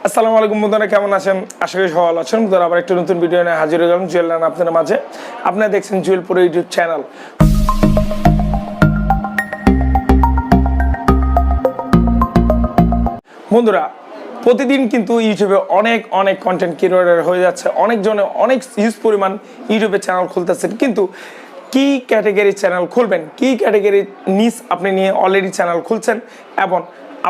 আসসালামু আলাইকুম বন্ধুরা, কেমন আছেন? আশা করি সবাই ভালো আছেন। বন্ধুরা, আবার একটা নতুন ভিডিও নিয়ে হাজির হয়ে গেলাম জুয়েল রান আপনাদের মাঝে। আপনারা দেখছেন জুয়েল পুরো ইউটিউব চ্যানেল। বন্ধুরা, প্রতিদিন কিন্তু ইউটিউবে অনেক কন্টেন্ট ক্রিয়েটর হয়ে যাচ্ছে। অনেকজনে অনেক হিউজ পরিমাণ ইউটিউবে চ্যানেল খুলতেছেন, কিন্তু কি ক্যাটাগরি চ্যানেল খুলবেন, কি ক্যাটাগরি নিস আপনি নিয়ে অলরেডি চ্যানেল খুলছেন, এবং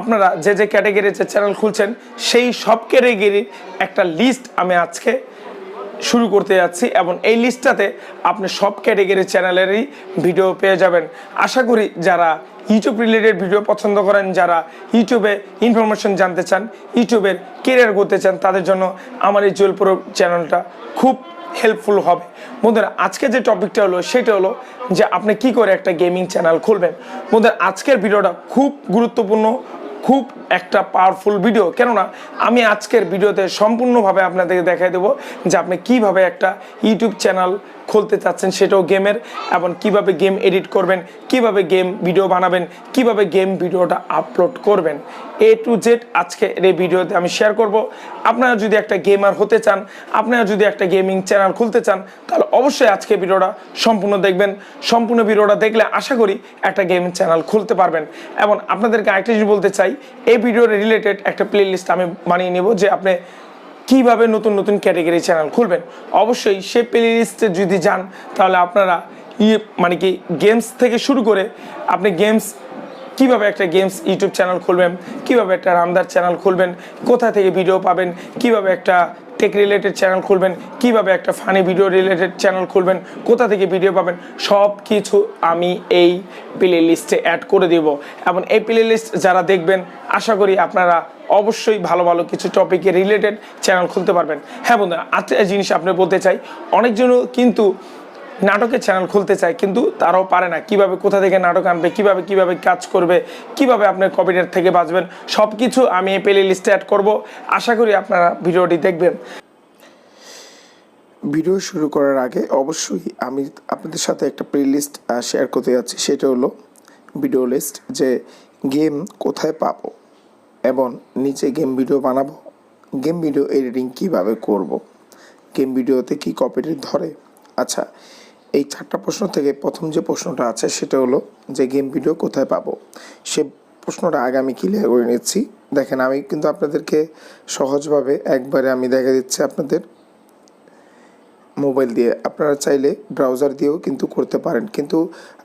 আপনারা যে ক্যাটাগরিতে চ্যানেল খুলছেন সেই সব ক্যাটাগরির একটা লিস্ট আমি আজকে শুরু করতে যাচ্ছি, এবং এই লিস্টটাতে আপনি সব ক্যাটাগরি চ্যানেলেরই ভিডিও পেয়ে যাবেন। আশা করি যারা ইউটিউব রিলেটেড ভিডিও পছন্দ করেন, যারা ইউটিউবে ইনফরমেশন জানতে চান, ইউটিউবের কেরিয়ার করতে চান, তাদের জন্য আমার এই জুয়েল প্রো চ্যানেলটা খুব হেল্পফুল হবে। বন্ধুরা, আজকে যে টপিকটা হলো সেটা হলো যে আপনি কি করে একটা গেমিং চ্যানেল খুলবেন। বন্ধুরা, আজকের ভিডিওটা খুব গুরুত্বপূর্ণ, খুব একটা পাওয়ারফুল ভিডিও। কেননা আমি আজকের ভিডিওতে সম্পূর্ণভাবে আপনাদেরকে দেখাই দেবো যে আপনি কিভাবে একটা ইউটিউব চ্যানেল খুলতে চাচ্ছেন, সেটাও গেমের, এবং কিভাবে গেম এডিট করবেন, কিভাবে গেম ভিডিও বানাবেন, কিভাবে গেম ভিডিওটা আপলোড করবেন, A to Z আজকে এই ভিডিওতে আমি শেয়ার করব। আপনারা যদি একটা গেমার হতে চান, আপনারা যদি একটা গেমিং চ্যানেল খুলতে চান, তাহলে অবশ্যই আজকে ভিডিওটা সম্পূর্ণ দেখবেন। সম্পূর্ণ ভিডিওটা দেখলে আশা করি একটা গেমিং চ্যানেল খুলতে পারবেন। এবং আপনাদেরকে আরেকটা জিনিস বলতে চাই, এই ভিডিওর রিলেটেড একটা প্লে লিস্ট আমি বানিয়ে নেব যে আপনি কিভাবে নতুন ক্যাটাগরি চ্যানেল খুলবেন। অবশ্যই সে প্লে লিস্টে যদি যান, তাহলে আপনারা মানে কি গেমস থেকে শুরু করে আপনি গেমস কিভাবে একটা গেমস ইউটিউব চ্যানেল খুলবেন, কিভাবে একটা রান্নার চ্যানেল খুলবেন, কোথা থেকে ভিডিও পাবেন, কিভাবে একটা টেক রিলেটেড চ্যানেল খুলবেন, কিভাবে একটা ফানি ভিডিও রিলেটেড চ্যানেল খুলবেন, কোথা থেকে ভিডিও পাবেন, সব কিছু আমি এই প্লে লিস্টে অ্যাড করে দেব। এবং এই প্লে লিস্ট যারা দেখবেন, আশা করি আপনারা অবশ্যই ভালো কিছু টপিকে রিলেটেড চ্যানেল খুলতে পারবেন। হ্যাঁ বন্ধুরা, আরেকটা জিনিস আপনি বলতে চাই, অনেকজনও কিন্তু নাটকের চ্যানেল খুলতে চায়, কিন্তু তারাও পারে না। কিভাবে কোথা থেকে নাটক আনবে, কিভাবে কাজ করবে, কিভাবে আপনার কপিরাইট থেকে বাঁচবেন, সব কিছু আমি এই প্লে লিস্টে অ্যাড করব। আশা করি আপনারা ভিডিওটি দেখবেন। ভিডিও শুরু করার আগে অবশ্যই আমি আপনাদের সাথে একটা প্লে লিস্ট শেয়ার করতে যাচ্ছি। সেটা হলো ভিডিও লিস্ট, যে গেম কোথায় পাবো, এবং নিচে গেম ভিডিও বানাবো, গেম ভিডিও এডিটিং কিভাবে করব, গেম ভিডিওতে কি কপিরাইট ধরে। আচ্ছা, এই 4টা প্রশ্ন থেকে প্রথম যে প্রশ্নটা আছে সেটা হলো যে গেম ভিডিও কোথায় পাবো। সে প্রশ্নটা আগে আমি ক্লিয়ার করে নিচ্ছি। দেখেন, আমি কিন্তু আপনাদেরকে সহজভাবে একবারে আমি দেখা দিচ্ছি আপনাদের মোবাইল দিয়ে। আপনারা চাইলে ব্রাউজার দিয়েও কিন্তু করতে পারেন, কিন্তু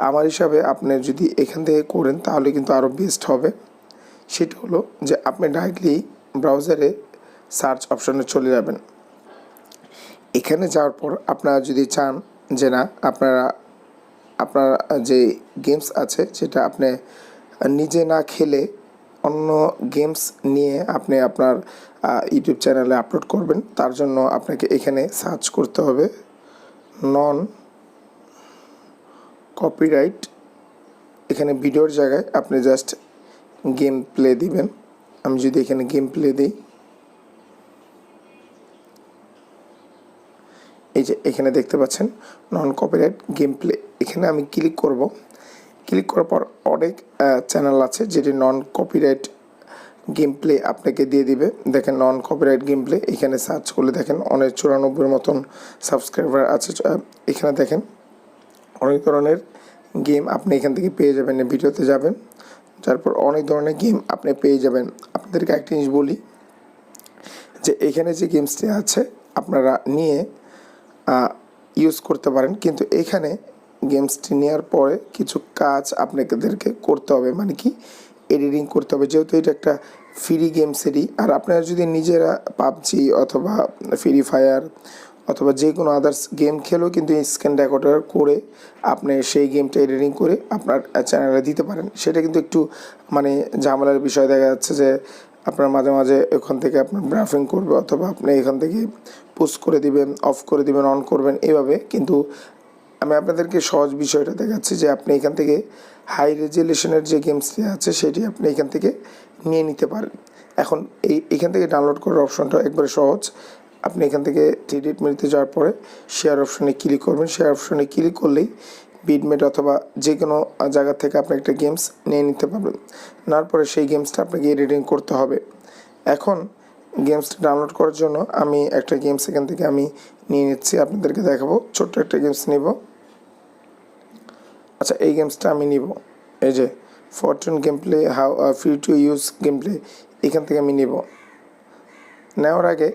আমার হিসাবে আপনি যদি এখান থেকে করেন তাহলে কিন্তু আরও বেস্ট হবে। সেটা হলো যে আপনি ডাইরেক্টলি ব্রাউজারে সার্চ অপশনে চলে যাবেন। এখানে যাওয়ার পর আপনারা যদি চান যে না, আপনার যে গেমস আছে সেটা আপনি নিজে না খেলে অন্য গেমস নিয়ে আপনি আপনার ইউটিউব চ্যানেলে আপলোড করবেন, তার জন্য আপনাকে এখানে সার্চ করতে হবে নন কপিরাইট। এখানে ভিডিওর জায়গায় আপনি জাস্ট গেম প্লে দিবেন। আমি যদি এখানে গেম প্লে দিই, এই যে এখানে দেখতে পাচ্ছেন নন কপিরাইট গেম প্লে, এখানে আমি ক্লিক করব। ক্লিক করার পর অনেক চ্যানেল আছে যেটি নন কপিরাইট গেম প্লে আপনাকে দিয়ে দিবে। দেখেন নন কপিরাইট গেম প্লে, এখানে সার্চ করলে দেখেন অনেক 94 মতন সাবস্ক্রাইবার আছে। এখানে দেখেন অনেক ধরনের গেম আপনি এখান থেকে পেয়ে যাবেন। ভিডিওতে যাবেন, তারপর অনেক ধরনের গেম আপনি পেয়ে যাবেন। আপনাদেরকে একটা জিনিস বলি যে এখানে যে গেমসটি আছে আপনারা নিয়ে ইউজ করতে পারেন, কিন্তু এখানে গেমসটি নেওয়ার পরে কিছু কাজ আপনাদেরকে করতে হবে, মানে কি এডিটিং করতে হবে, যেহেতু এটা একটা ফ্রি গেমসেরই। আর আপনারা যদি নিজেরা পাবজি অথবা ফ্রি ফায়ার অথবা যে কোনো আদার্স গেম খেলেও কিন্তু স্ক্রিন রেকর্ডার করে আপনি সেই গেমটা এডিটিং করে আপনার চ্যানেলে দিতে পারেন। সেটা কিন্তু একটু মানে ঝামেলার বিষয়। দেখা যাচ্ছে যে আপনার মাঝে এখান থেকে আপনার ব্রাফিং করবে, অথবা আপনি এখান থেকে পুশ করে দিবেন, অফ করে দিবেন, অন করবেন, এইভাবে। কিন্তু আমি আপনাদেরকে সহজ বিষয়টা দেখাচ্ছি যে আপনি এখান থেকে হাই রেজুলেশনের যে গেমসটি আছে সেটি আপনি এখান থেকে নিয়ে নিতে পারেন। এখন এখান থেকে ডাউনলোড করার অপশনটা একবারে সহজ। আপনি এখান থেকে 3D মেনুতে যাওয়ার পরে শেয়ার অপশনে ক্লিক করবেন। শেয়ার অপশনে ক্লিক করলেই বিটমেট অথবা যে কোনো জায়গা থেকে আপনি একটা গেমস নিয়ে নিতে পারবেন। নেওয়ার পরে সেই গেমসটা আপনাকে এডিটিং করতে হবে। এখন গেমসটা ডাউনলোড করার জন্য আমি একটা গেমস এখান থেকে আমি নিয়ে নিচ্ছি, আপনাদেরকে দেখাবো। ছোট্ট একটা গেমস নিব। আচ্ছা, এই গেমসটা আমি নিব। এই যে Fortune game play, how free to use game play, এখান থেকে আমি নিব। নেওয়ার আগে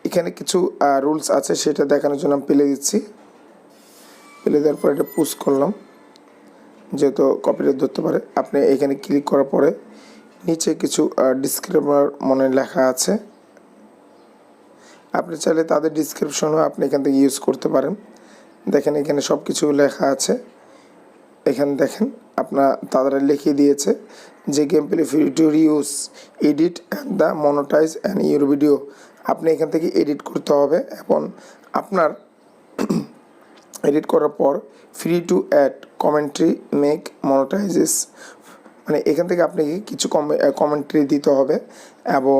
এখানে কিছু রুলস আছে, সেটা দেখানোর জন্য আমি প্লে দিচ্ছি। প্লে দেওয়ার পর এটা পুশ করলাম, যেহেতু কপিরাইট ধরতে পারে। আপনি এখানে ক্লিক করার পরে নিচে কিছু ডিসক্রিপ্টর মনে লেখা আছে, আপনি চাইলে তাদের ডিসক্রিপশনও আপনি এখান থেকে ইউজ করতে পারেন। দেখেন এখানে সব কিছু লেখা আছে। এখানে দেখেন তারা লিখিয়ে দিয়েছে যে game play free to use, edit and the monetise and your video. আপনি এখান থেকে এডিট করতে হবে এবং আপনার এডিট করার পর free to add commentary make monetizes, মানে এখান থেকে আপনাকে কিছু কমেন্ট্রি দিতে হবে এবং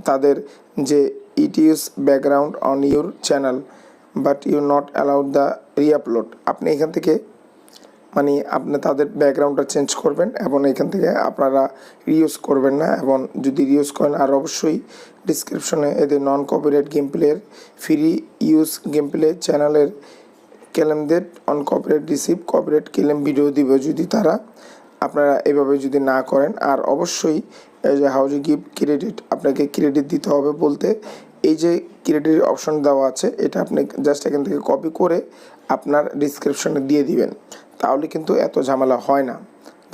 তাদের যে it use background on your channel but you not allowed the reupload. আপনি এখান থেকে মানে আপনি তাদের ব্যাকগ্রাউন্ডটা চেঞ্জ করবেন এবং এখান থেকে আপনারা রিউজ করবেন না। এবং যদি রিউজ করেন, আর অবশ্যই ডিসক্রিপশনে এদের নন কপিরাইট গেম প্লের ফ্রি ইউজ গেম প্লে চ্যানেলের ক্লেমদের on copyright receive copyright claim video দিবে যদি তারা আপনারা এভাবে যদি না করেন। আর অবশ্যই এই যে হাউ টু গিভ ক্রেডিট, আপনাকে ক্রেডিট দিতে হবে বলতে এই যে ক্রেডিট অপশন দেওয়া আছে, এটা আপনি জাস্ট এখান থেকে কপি করে আপনার ডিসক্রিপশনে দিয়ে দিবেন, তাহলে কিন্তু এত ঝামেলা হয় না,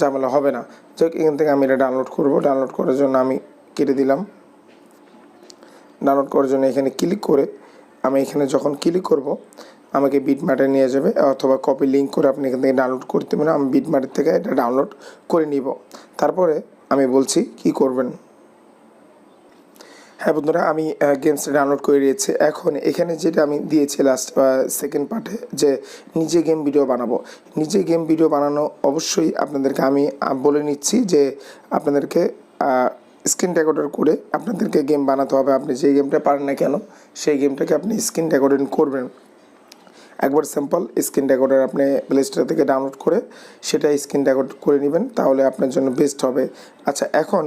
ঝামেলা হবে না। যাই হোক, এখান থেকে আমি এটা ডাউনলোড করব। ডাউনলোড করার জন্য আমি কেটে দিলাম। ডাউনলোড করার জন্য এখানে ক্লিক করে আমি এখানে যখন ক্লিক করব, আমাকে বিটম্যাটে নিয়ে যাবে, অথবা কপি লিঙ্ক করে আপনি এখান থেকে ডাউনলোড করতে পারেন। আমি বিটম্যাটের থেকে এটা ডাউনলোড করে নিব। তারপরে আমি বলছি কি করবেন। হ্যাঁ বন্ধুরা, আমি গেমসটা ডাউনলোড করে নিয়েছি। এখন এখানে যেটা আমি দিয়েছি লাস্ট সেকেন্ড পার্টে, যে নিজে গেম ভিডিও বানাবো। নিজে গেম ভিডিও বানানো অবশ্যই আপনাদেরকে আমি বলে নিচ্ছি যে আপনাদেরকে স্ক্রিন রেকর্ডার করে আপনাদেরকে গেম বানাতে হবে। আপনি যে গেমটা পারেন না কেন, সেই গেমটাকে আপনি স্ক্রিন রেকর্ডিং করবেন। একবার সিম্পল স্ক্রিন রেকর্ডার আপনি প্লে স্টোর থেকে ডাউনলোড করে সেটা স্ক্রিন রেকর্ড করে নেবেন, তাহলে আপনার জন্য বেস্ট হবে। আচ্ছা, এখন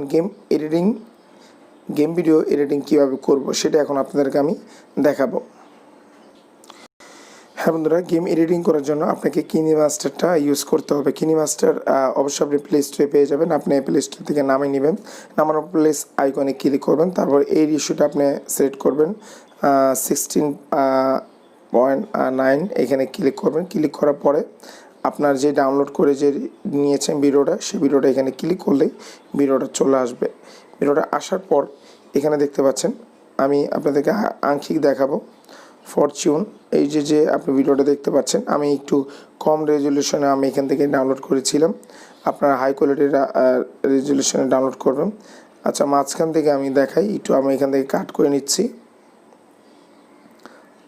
গেম ভিডিও এডিটিং কীভাবে করব সেটা এখন আপনাদেরকে আমি দেখাবো। হ্যাঁ বন্ধুরা, গেম এডিটিং করার জন্য আপনাকে কিনি মাস্টারটা ইউজ করতে হবে। কিনি মাস্টার অবশ্যই আপনি প্লে স্টোরে পেয়ে যাবেন। আপনি প্লে স্টোর থেকে নামিয়ে নেবেন, নামানোর প্লেস আইকনে ক্লিক করবেন, তারপর এই ইস্যুটা আপনি সিলেক্ট করবেন 16.9, এখানে ক্লিক করবেন। ক্লিক করার পরে আপনার যে ডাউনলোড করে যে নিয়েছেন ভিডিওটা, সেই ভিডিওটা এখানে ক্লিক করলেই ভিডিওটা চলে আসবে। ভিডিওটা আসার পর এখানে দেখতে পাচ্ছেন, আমি আপনাদেরকে আংশিক দেখাবো। ফরচুন, এই যে আপনি ভিডিওটা দেখতে পাচ্ছেন, আমি একটু কম রেজলিউশনে আমি এখান থেকে ডাউনলোড করেছিলাম। আপনারা হাই কোয়ালিটির রেজলিউশনে ডাউনলোড করবেন। আচ্ছা, মাঝখান থেকে আমি দেখাই একটু, আমি এখান থেকে কাট করে নিচ্ছি।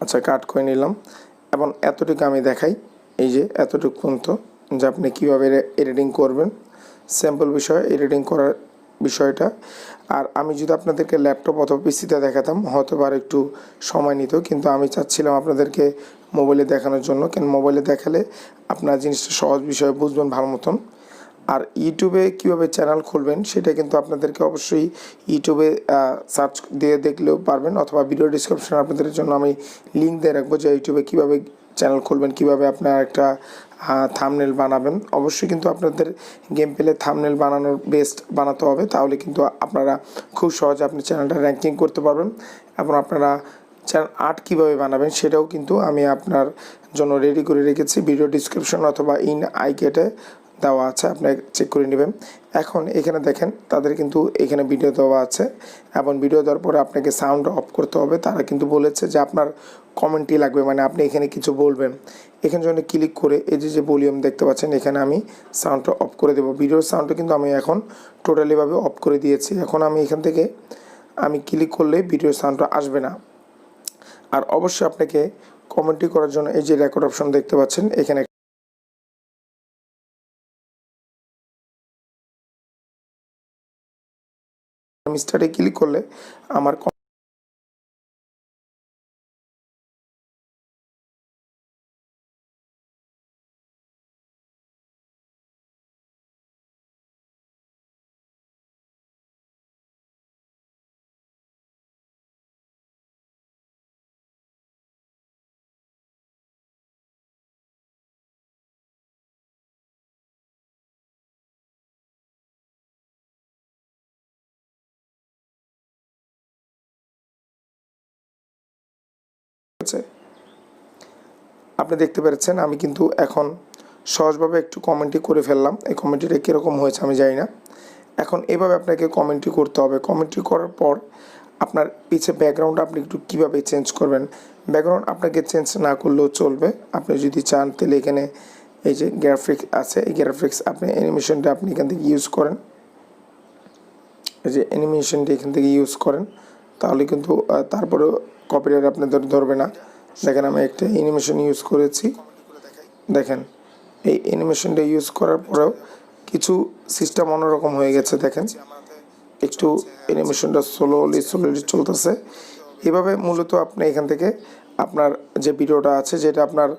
আচ্ছা, কাট করে নিলাম এবং এতটুকু আমি দেখাই, এই যে এতটুকু পর্যন্ত, যে আপনি কীভাবে এডিটিং করবেন। স্যাম্পল বিষয় এডিটিং করার বিষয়টা। আর আমি যদি আপনাদেরকে ল্যাপটপ অথবা পিসিতে দেখাতাম হয়তো আর একটু সময় নিত, কিন্তু আমি চাচ্ছিলাম আপনাদেরকে মোবাইলে দেখানোর জন্য। কেন মোবাইলে দেখালে আপনার জিনিসটা সহজ বিষয়ে বুঝবেন ভালো মতন। আর ইউটিউবে কীভাবে চ্যানেল খুলবেন সেটা কিন্তু আপনাদেরকে অবশ্যই ইউটিউবে সার্চ দিয়ে দেখলেও পারবেন, অথবা ভিডিও ডিসক্রিপশনে আপনাদের জন্য আমি লিঙ্ক দিয়ে রাখবো যে ইউটিউবে কীভাবে চ্যানেল খুলবেন, কীভাবে আপনার একটা থাম্বনেল বানাবেন। অবশ্যই কিন্তু আপনাদের গেম প্লে থাম্বনেল বানানোর বেস্ট বানাতে হবে, তাহলে কিন্তু আপনারা খুব সহজে আপনি চ্যানেলটা র্যাঙ্কিং করতে পারবেন। এবং আপনারা চ্যানেল আর্ট কীভাবে বানাবেন সেটাও কিন্তু আমি আপনার জন্য রেডি করে রেখেছি, ভিডিও ডিসক্রিপশন অথবা ইন আইকেটে দেওয়া আছে, আপনি চেক করে নেবেন। এখন এখানে দেখেন তাদের কিন্তু এখানে ভিডিও দেওয়া আছে, এবং ভিডিও দেওয়ার পরে আপনাকে সাউন্ড অফ করতে হবে। তারা কিন্তু বলেছে যে আপনার কমেন্টই লাগবে, মানে আপনি এখানে কিছু বলবেন। এখানে জন্য ক্লিক করে এই যে ভলিউম দেখতে পাচ্ছেন, এখানে আমি সাউন্ডটা অফ করে দেবো। ভিডিওর সাউন্ডটা কিন্তু আমি এখন টোটালিভাবে অফ করে দিয়েছি। এখন আমি এখান থেকে আমি ক্লিক করলে ভিডিওর সাউন্ডটা আসবে না। আর অবশ্যই আপনাকে কমেন্ট্রি করার জন্য এই যে রেকর্ড অপশন দেখতে পাচ্ছেন, এখানে আমি স্টার্টে ক্লিক করলে আমার আছে। আপনি দেখতে পাচ্ছেন আমি কিন্তু এখন সহজভাবে একটু কমেন্টই করে ফেললাম। এই কমেন্টটা কীরকম হয়েছে আমি জানি না। এখন এভাবে আপনাকে কমেন্টই করতে হবে। কমেন্টই করার পর আপনার পিছে ব্যাকগ্রাউন্ড আপনি একটু কীভাবে চেঞ্জ করবেন। ব্যাকগ্রাউন্ড আপনাকে চেঞ্জ না করলেও চলবে। আপনি যদি চান তাহলে এখানে এই যে গ্রাফিক্স আছে, এই গ্রাফিক্স আপনি অ্যানিমেশনটা আপনি এখান থেকে ইউজ করেন। এই যে অ্যানিমেশনটা এখান থেকে ইউজ করেন, তাহলে কিন্তু তারপরেও কপিরাইট আপনাদের ধরবে না। দেখেন আমি একটা অ্যানিমেশন ইউজ করেছি, দেখেন এই অ্যানিমেশনটা ইউজ করার পরেও কিছু সিস্টেম অন্যরকম হয়ে গেছে। দেখেন একটু অ্যানিমেশনটা স্লোলি চলতেছে। এভাবে মূলত আপনি এখান থেকে আপনার যে ভিডিওটা আছে, যেটা আপনার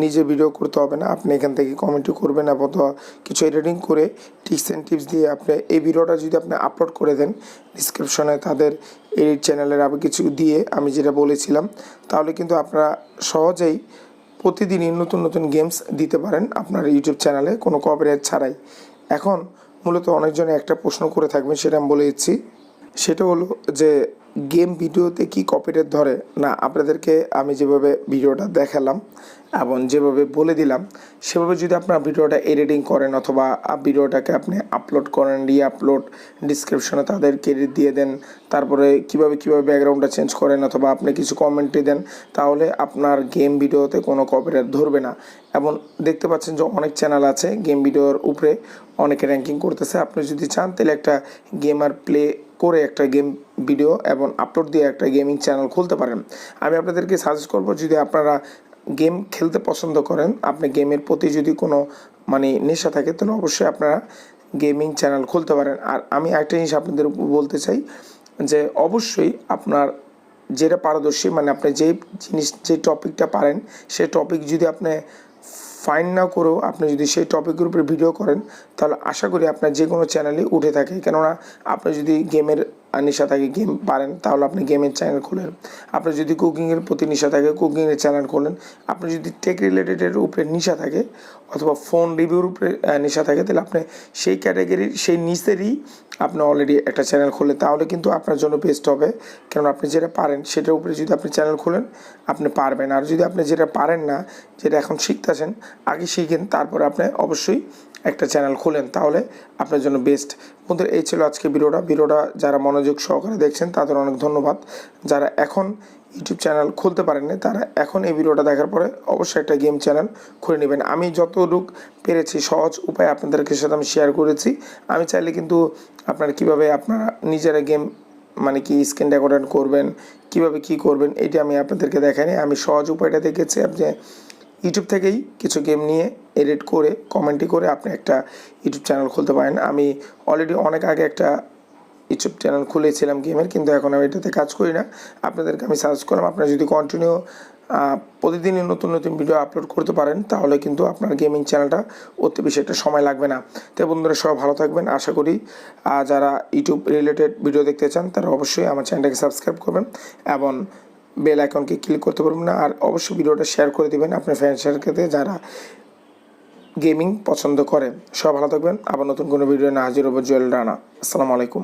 নিজে ভিডিও করতে হবে না, আপনি এখান থেকে কমেন্টও করবেন অথবা কিছু এডিটিং করে টিপস অ্যান্ড টিপস দিয়ে আপনি এই ভিডিওটা যদি আপনি আপলোড করে দেন ডিসক্রিপশনে তাদের এডিট চ্যানেলের আবার কিছু দিয়ে আমি যেটা বলেছিলাম, তাহলে কিন্তু আপনারা সহজেই প্রতিদিনই নতুন নতুন গেমস দিতে পারেন আপনার ইউটিউব চ্যানেলে কোনো কপিরাইট ছাড়াই। এখন মূলত অনেকজনে একটা প্রশ্ন করে থাকবেন, সেটা আমি বলে দিচ্ছি। সেটা হলো যে গেম ভিডিওতে কি কপিরাইট ধরে না। আপনাদেরকে আমি যেভাবে ভিডিওটা দেখালাম এবং যেভাবে বলে দিলাম, সেভাবে যদি আপনার ভিডিওটা এডিটিং করেন অথবা ভিডিওটাকে আপনি আপলোড করেন, আপলোড ডিসক্রিপশনে তাদের ক্রেডিট দিয়ে দেন, তারপরে কিভাবে ব্যাকগ্রাউন্ডটা চেঞ্জ করেন অথবা আপনি কিছু কমেন্টে দেন, তাহলে আপনার গেম ভিডিওতে কোনো কপিরাইট ধরবে না। এবং দেখতে পাচ্ছেন যে অনেক চ্যানেল আছে গেম ভিডিওর উপরে অনেকে র্যাঙ্কিং করতেছে। আপনি যদি চান তাহলে একটা গেমার প্লে করে একটা গেম ভিডিও এবং আপলোড দিয়ে একটা গেমিং চ্যানেল খুলতে পারেন। আমি আপনাদেরকে সাজেস্ট করব, যদি আপনারা গেম খেলতে পছন্দ করেন, আপনি গেমের প্রতি যদি কোনো নেশা থাকে, তাহলে অবশ্যই আপনারা গেমিং চ্যানেল খুলতে পারেন। আর আমি একটা জিনিস আপনাদের বলতে চাই যে অবশ্যই আপনার যেটা পারদর্শী, আপনি যে টপিকটা পারেন সেই টপিক যদি আপনি ফাইন না করেও আপনি যদি সেই টপিকের উপরে ভিডিও করেন, তাহলে আশা করি আপনার যে কোনো চ্যানেলই উঠে থাকে। কেননা আপনি যদি গেমের নেশা থাকে, গেম পারেন, তাহলে আপনি গেমের চ্যানেল খোলেন। আপনার যদি কুকিংয়ের প্রতি নেশা থাকে, কুকিংয়ের চ্যানেল খোলেন। আপনি যদি টেক রিলেটেডের উপরে নেশা থাকে অথবা ফোন রিভিউর উপরে নেশা থাকে, তাহলে আপনি সেই ক্যাটাগরির সেই নিচেরই আপনি অলরেডি একটা চ্যানেল খোলেন, তাহলে কিন্তু আপনার জন্য বেস্ট হবে। কেননা আপনি যেটা পারেন সেটার উপরে যদি আপনি চ্যানেল খোলেন, আপনি পারবেন। আর যদি আপনি যেটা পারেন না, যেটা এখন শিখতেছেন, আগে শিখেন, তারপরে আপনি অবশ্যই একটা চ্যানেল খোলেন, তাহলে আপনার জন্য বেস্ট। বন্ধুরা, এই ছিল আজকে ভিডিওটা যারা মনোযোগ সহকারে দেখছেন তাদের অনেক ধন্যবাদ। যারা এখন ইউটিউব চ্যানেল খুলতে পারেননি, তারা এখন এই ভিডিওটা দেখার পরে অবশ্যই একটা গেম চ্যানেল খুলে নেবেন। আমি যতটুকু পেরেছি সহজ উপায় আপনাদেরকে সাথে আমি শেয়ার করেছি। আমি চাইলে কিন্তু আপনারা কীভাবে আপনারা নিজেরা গেম স্ক্রিন রেকর্ড করবেন, কীভাবে কী করবেন, এটা আমি আপনাদেরকে দেখাইনি। আমি সহজ উপায়টা দেখেছি। আপনি ইউটিউব থেকেই কিছু গেম নিয়ে এডিট করে কমেন্টরি করে আপনি একটা ইউটিউব চ্যানেল খুলতে পারেন। আমি অলরেডি অনেক আগে একটা ইউটিউব চ্যানেল খুলেছিলাম গেমের, কিন্তু এখন আমি এটাতে কাজ করি না। আপনাদেরকে আমি সাজেস্ট করলাম, আপনারা যদি কন্টিনিউ প্রতিদিনই নতুন নতুন ভিডিও আপলোড করতে পারেন, তাহলে কিন্তু আপনার গেমিং চ্যানেলটা অতি বেশি একটা সময় লাগবে না। তো বন্ধুরা, সবাই ভালো থাকবেন। আশা করি যারা ইউটিউব রিলেটেড ভিডিও দেখতে চান তারা অবশ্যই আমার চ্যানেলটাকে সাবস্ক্রাইব করবেন এবং বেল আইকনকে ক্লিক করতে পারবেন না। আর অবশ্যই ভিডিওটা শেয়ার করে দেবেন আপনার ফ্রেন্ড সার্কেলে যারা গেমিং পছন্দ করে। সব ভালো থাকবেন। আবার নতুন কোনো ভিডিও না হাজির হবো। জুয়েল রানা। আসসালামু আলাইকুম।